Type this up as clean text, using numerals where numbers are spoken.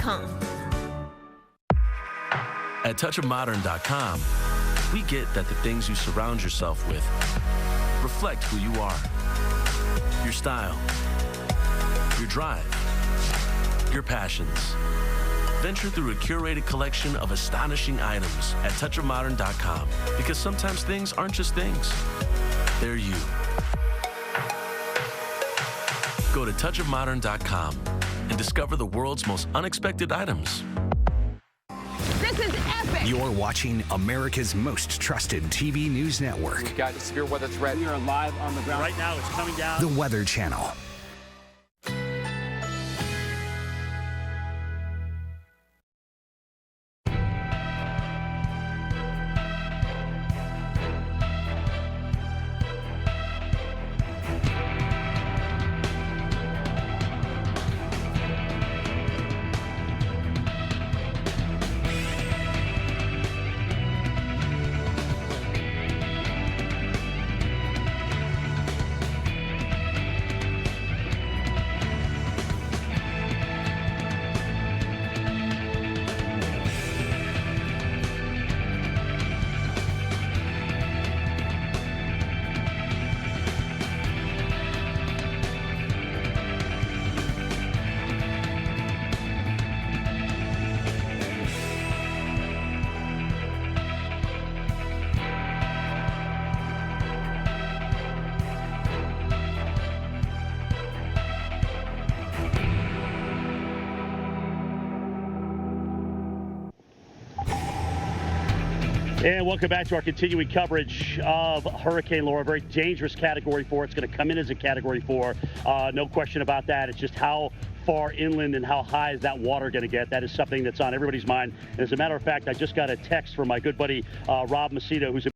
touchofmodern.com. At touchofmodern.com, we get that the things you surround yourself with reflect who you are. Your style, your drive, your passions. Venture through a curated collection of astonishing items at touchofmodern.com, because sometimes things aren't just things, they're you. Go to touchofmodern.com and discover the world's most unexpected items. This is epic. You're watching America's most trusted TV news network. We've got a severe weather threat. We are live on the ground. Right now, it's coming down. The Weather Channel. And welcome back to our continuing coverage of Hurricane Laura. Very dangerous Category 4. It's going to come in as a Category 4. No question about that. It's just how far inland and how high is that water going to get? That is something that's on everybody's mind. And as a matter of fact, I just got a text from my good buddy Rob Macedo, who's